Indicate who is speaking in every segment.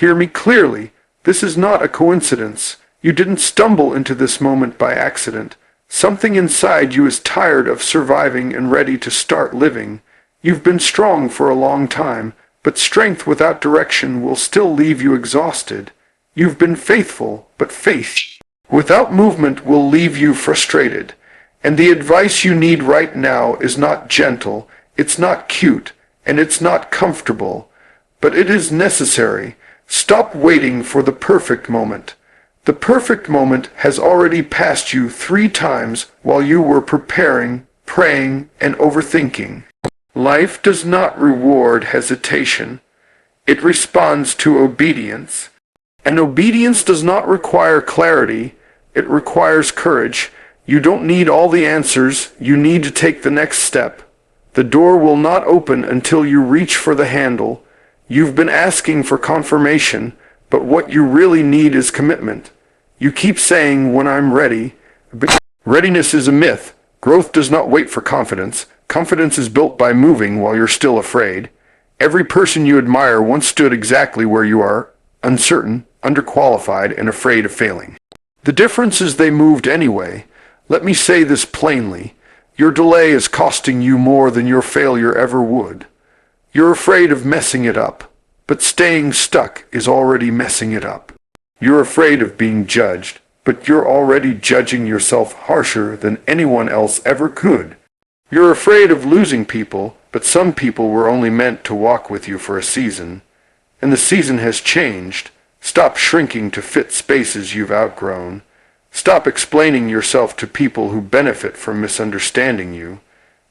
Speaker 1: Hear me clearly. This is not a coincidence. You didn't stumble into this moment by accident. Something inside you is tired of surviving and ready to start living. You've been strong for a long time, but strength without direction will still leave you exhausted. You've been faithful, but faith without movement will leave you frustrated. And the advice you need right now is not gentle, it's not cute, and it's not comfortable. But it is necessary. Stop waiting for the perfect moment. The perfect moment has already passed you 3 times while you were preparing, praying, and overthinking. Life does not reward hesitation. It responds to obedience. And obedience does not require clarity. It requires courage. You don't need all the answers. You need to take the next step. The door will not open until you reach for the handle. You've been asking for confirmation, but what you really need is commitment. You keep saying, "When I'm ready," but readiness is a myth. Growth does not wait for confidence. Confidence is built by moving while you're still afraid. Every person you admire once stood exactly where you are, uncertain, underqualified, and afraid of failing. The difference is they moved anyway. Let me say this plainly. Your delay is costing you more than your failure ever would. You're afraid of messing it up, but staying stuck is already messing it up. You're afraid of being judged, but you're already judging yourself harsher than anyone else ever could. You're afraid of losing people, but some people were only meant to walk with you for a season. And the season has changed. Stop shrinking to fit spaces you've outgrown. Stop explaining yourself to people who benefit from misunderstanding you.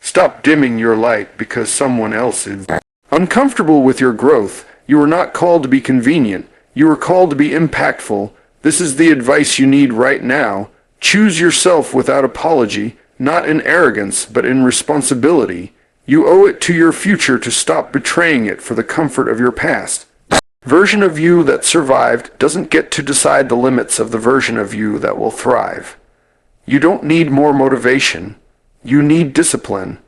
Speaker 1: Stop dimming your light because someone else is uncomfortable with your growth. You are not called to be convenient. You are called to be impactful. This is the advice you need right now. Choose yourself without apology, not in arrogance, but in responsibility. You owe it to your future to stop betraying it for the comfort of your past. Version of you that survived doesn't get to decide the limits of the version of you that will thrive. You don't need more motivation. You need discipline.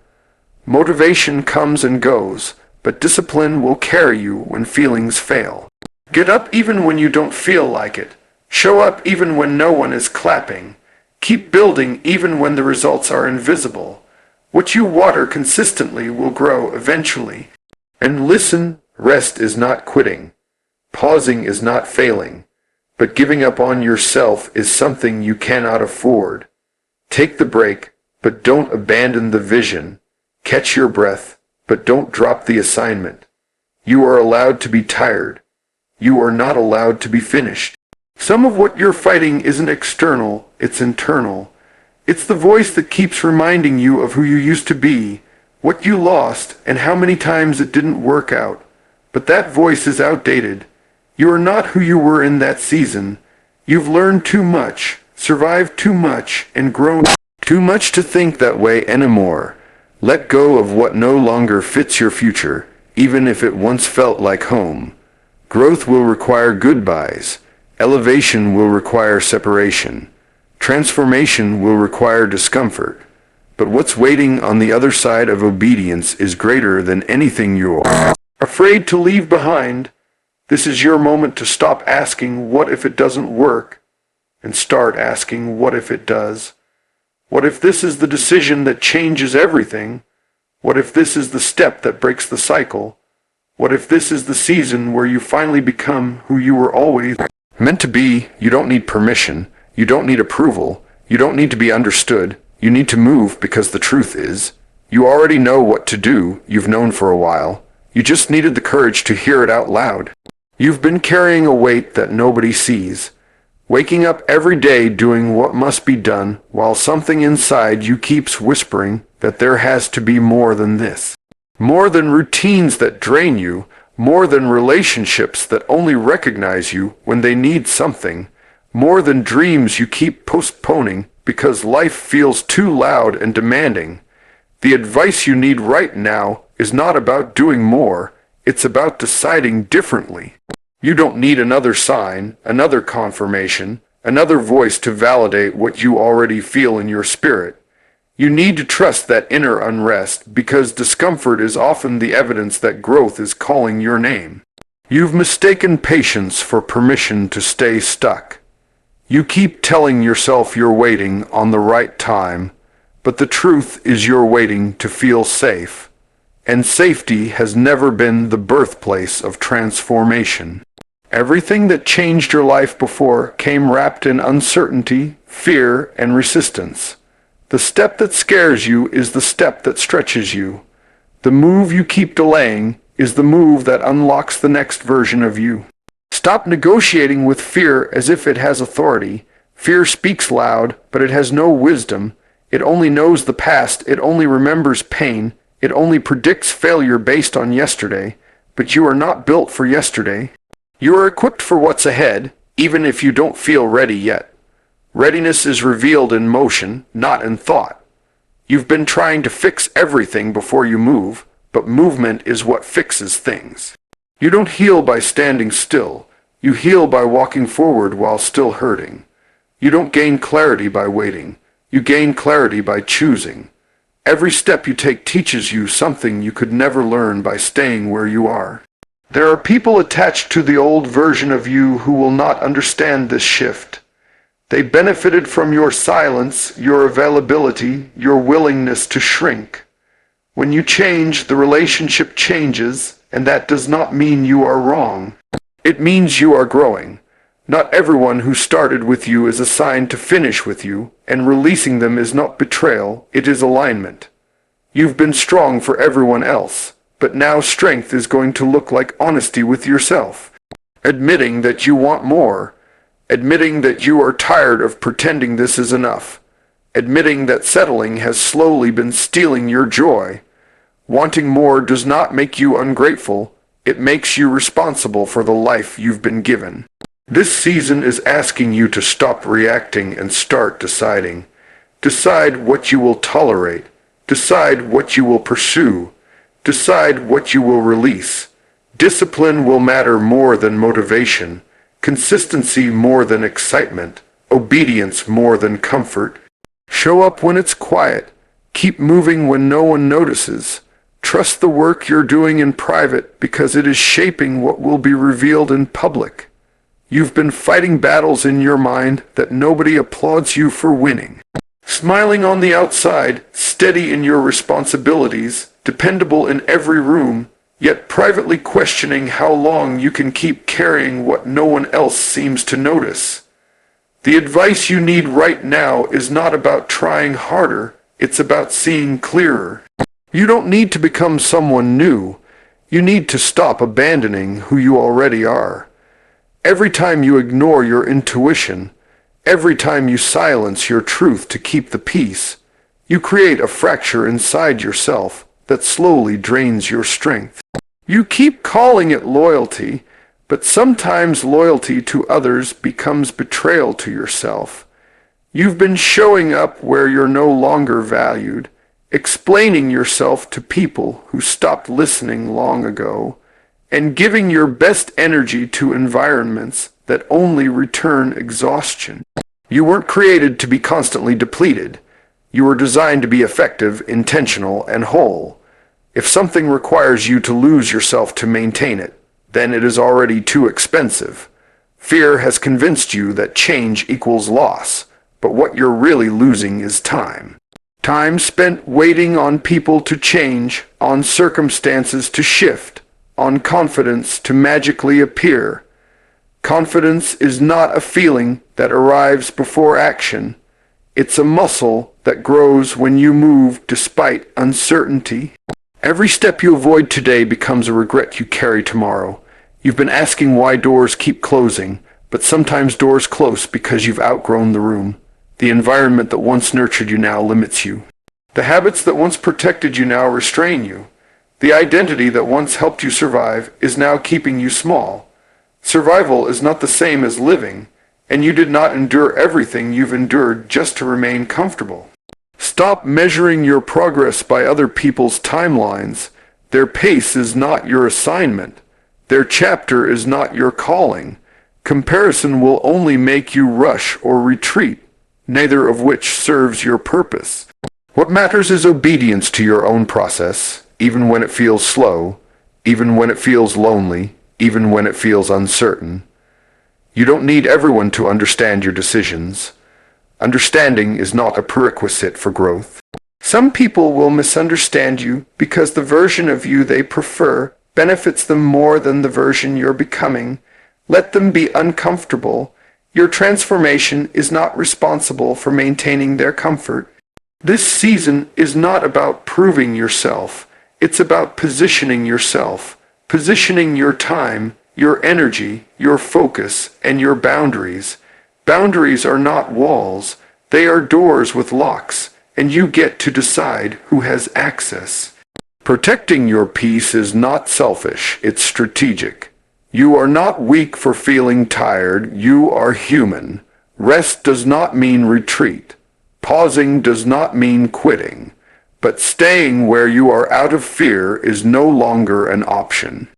Speaker 1: Motivation comes and goes, but discipline will carry you when feelings fail. Get up even when you don't feel like it. Show up even when no one is clapping. Keep building even when the results are invisible. What you water consistently will grow eventually. And listen, rest is not quitting. Pausing is not failing. But giving up on yourself is something you cannot afford. Take the break, but don't abandon the vision. Catch your breath, but don't drop the assignment. You are allowed to be tired. You are not allowed to be finished. Some of what you're fighting isn't external, it's internal. It's the voice that keeps reminding you of who you used to be, what you lost, and how many times it didn't work out. But that voice is outdated. You are not who you were in that season. You've learned too much, survived too much, and grown too much to think that way anymore. Let go of what no longer fits your future, even if it once felt like home. Growth will require goodbyes. Elevation will require separation. Transformation will require discomfort. But what's waiting on the other side of obedience is greater than anything you're afraid to leave behind. This is your moment to stop asking, "What if it doesn't work?" and start asking, "What if it does?" What if this is the decision that changes everything? What if this is the step that breaks the cycle? What if this is the season where you finally become who you were always meant to be? You don't need permission. You don't need approval. You don't need to be understood. You need to move because the truth is, you already know what to do. You've known for a while. You just needed the courage to hear it out loud. You've been carrying a weight that nobody sees. Waking up every day doing what must be done while something inside you keeps whispering that there has to be more than this. More than routines that drain you, more than relationships that only recognize you when they need something, more than dreams you keep postponing because life feels too loud and demanding. The advice you need right now is not about doing more, it's about deciding differently. You don't need another sign, another confirmation, another voice to validate what you already feel in your spirit. You need to trust that inner unrest because discomfort is often the evidence that growth is calling your name. You've mistaken patience for permission to stay stuck. You keep telling yourself you're waiting on the right time, but the truth is you're waiting to feel safe. And safety has never been the birthplace of transformation. Everything that changed your life before came wrapped in uncertainty, fear, and resistance. The step that scares you is the step that stretches you. The move you keep delaying is the move that unlocks the next version of you. Stop negotiating with fear as if it has authority. Fear speaks loud, but it has no wisdom. It only knows the past. It only remembers pain. It only predicts failure based on yesterday. But you are not built for yesterday. You are equipped for what's ahead, even if you don't feel ready yet. Readiness is revealed in motion, not in thought. You've been trying to fix everything before you move, but movement is what fixes things. You don't heal by standing still. You heal by walking forward while still hurting. You don't gain clarity by waiting. You gain clarity by choosing. Every step you take teaches you something you could never learn by staying where you are. There are people attached to the old version of you who will not understand this shift. They benefited from your silence, your availability, your willingness to shrink. When you change, the relationship changes, and that does not mean you are wrong. It means you are growing. Not everyone who started with you is assigned to finish with you, and releasing them is not betrayal, it is alignment. You've been strong for everyone else, but now strength is going to look like honesty with yourself. Admitting that you want more. Admitting that you are tired of pretending this is enough. Admitting that settling has slowly been stealing your joy. Wanting more does not make you ungrateful. It makes you responsible for the life you've been given. This season is asking you to stop reacting and start deciding. Decide what you will tolerate. Decide what you will pursue. Decide what you will release. Discipline will matter more than motivation. Consistency more than excitement. Obedience more than comfort. Show up when it's quiet. Keep moving when no one notices. Trust the work you're doing in private because it is shaping what will be revealed in public. You've been fighting battles in your mind that nobody applauds you for winning. Smiling on the outside, steady in your responsibilities, dependable in every room, yet privately questioning how long you can keep carrying what no one else seems to notice. The advice you need right now is not about trying harder, it's about seeing clearer. You don't need to become someone new. You need to stop abandoning who you already are. Every time you ignore your intuition, every time you silence your truth to keep the peace, you create a fracture inside yourself that slowly drains your strength. You keep calling it loyalty, but sometimes loyalty to others becomes betrayal to yourself. You've been showing up where you're no longer valued, explaining yourself to people who stopped listening long ago, and giving your best energy to environments that only return exhaustion. You weren't created to be constantly depleted. You were designed to be effective, intentional, and whole. If something requires you to lose yourself to maintain it, then it is already too expensive. Fear has convinced you that change equals loss, but what you're really losing is time. Time spent waiting on people to change, on circumstances to shift, on confidence to magically appear. Confidence is not a feeling that arrives before action. It's a muscle that grows when you move despite uncertainty. Every step you avoid today becomes a regret you carry tomorrow. You've been asking why doors keep closing, but sometimes doors close because you've outgrown the room. The environment that once nurtured you now limits you. The habits that once protected you now restrain you. The identity that once helped you survive is now keeping you small. Survival is not the same as living, and you did not endure everything you've endured just to remain comfortable. Stop measuring your progress by other people's timelines. Their pace is not your assignment. Their chapter is not your calling. Comparison will only make you rush or retreat, neither of which serves your purpose. What matters is obedience to your own process, even when it feels slow, even when it feels lonely, even when it feels uncertain. You don't need everyone to understand your decisions. Understanding is not a prerequisite for growth. Some people will misunderstand you because the version of you they prefer benefits them more than the version you're becoming. Let them be uncomfortable. Your transformation is not responsible for maintaining their comfort. This season is not about proving yourself. It's about positioning yourself, positioning your time, your energy, your focus, and your boundaries. Boundaries are not walls. They are doors with locks, and you get to decide who has access. Protecting your peace is not selfish, it's strategic. You are not weak for feeling tired, you are human. Rest does not mean retreat. Pausing does not mean quitting. But staying where you are out of fear is no longer an option.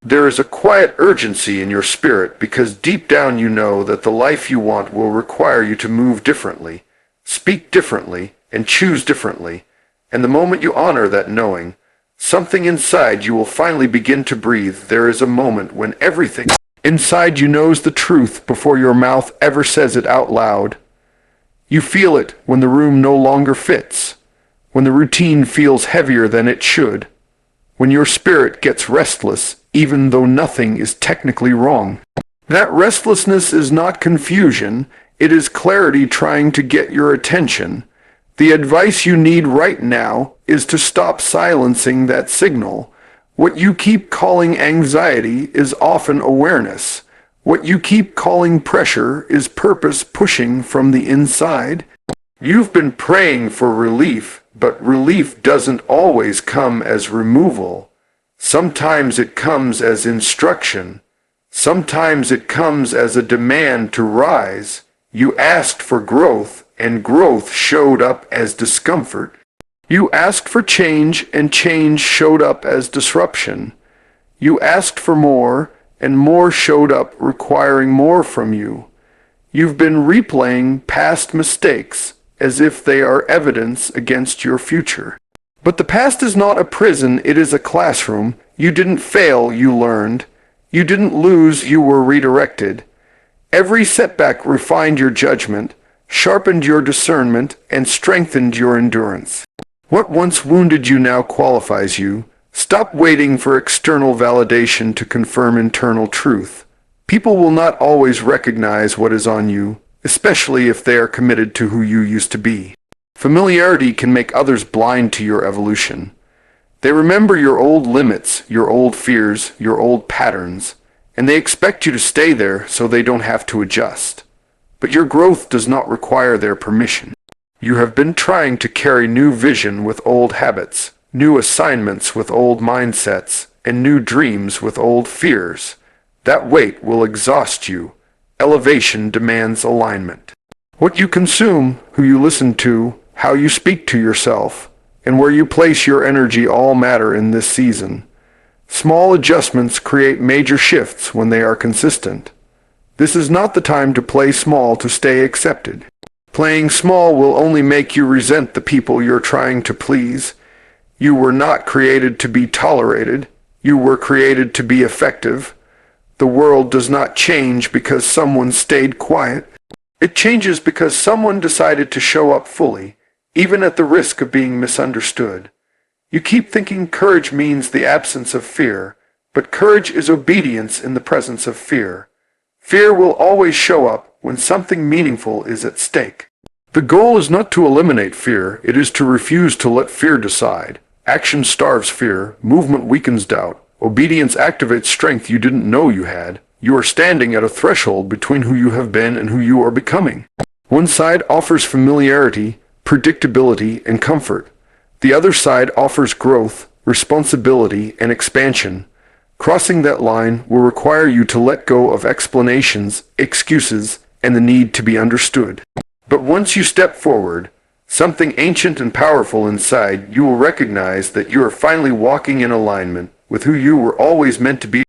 Speaker 1: There is a quiet urgency in your spirit because deep down you know that the life you want will require you to move differently, speak differently, and choose differently. And the moment you honor that knowing, something inside you will finally begin to breathe. There is a moment when everything inside you knows the truth before your mouth ever says it out loud. You feel it when the room no longer fits, when the routine feels heavier than it should, when your spirit gets restless even though nothing is technically wrong. That restlessness is not confusion, it is clarity trying to get your attention. The advice you need right now is to stop silencing that signal. What you keep calling anxiety is often awareness. What you keep calling pressure is purpose pushing from the inside. You've been praying for relief, but relief doesn't always come as removal. Sometimes it comes as instruction. Sometimes it comes as a demand to rise. You asked for growth, and growth showed up as discomfort. You asked for change, and change showed up as disruption. You asked for more, and more showed up requiring more from you. You've been replaying past mistakes as if they are evidence against your future. But the past is not a prison, it is a classroom. You didn't fail, you learned. You didn't lose, you were redirected. Every setback refined your judgment, sharpened your discernment, and strengthened your endurance. What once wounded you now qualifies you. Stop waiting for external validation to confirm internal truth. People will not always recognize what is on you, especially if they are committed to who you used to be. Familiarity can make others blind to your evolution. They remember your old limits, your old fears, your old patterns, and they expect you to stay there so they don't have to adjust. But your growth does not require their permission. You have been trying to carry new vision with old habits, new assignments with old mindsets, and new dreams with old fears. That weight will exhaust you. Elevation demands alignment. What you consume, who you listen to, how you speak to yourself, and where you place your energy all matter in this season. Small adjustments create major shifts when they are consistent. This is not the time to play small to stay accepted. Playing small will only make you resent the people you're trying to please. You were not created to be tolerated. You were created to be effective. The world does not change because someone stayed quiet. It changes because someone decided to show up fully, even at the risk of being misunderstood. You keep thinking courage means the absence of fear, but courage is obedience in the presence of fear. Fear will always show up when something meaningful is at stake. The goal is not to eliminate fear, it is to refuse to let fear decide. Action starves fear, movement weakens doubt, obedience activates strength you didn't know you had. You are standing at a threshold between who you have been and who you are becoming. One side offers familiarity, predictability, and comfort. The other side offers growth, responsibility, and expansion. Crossing that line will require you to let go of explanations, excuses, and the need to be understood. But once you step forward, something ancient and powerful inside, you will recognize that you are finally walking in alignment with who you were always meant to be.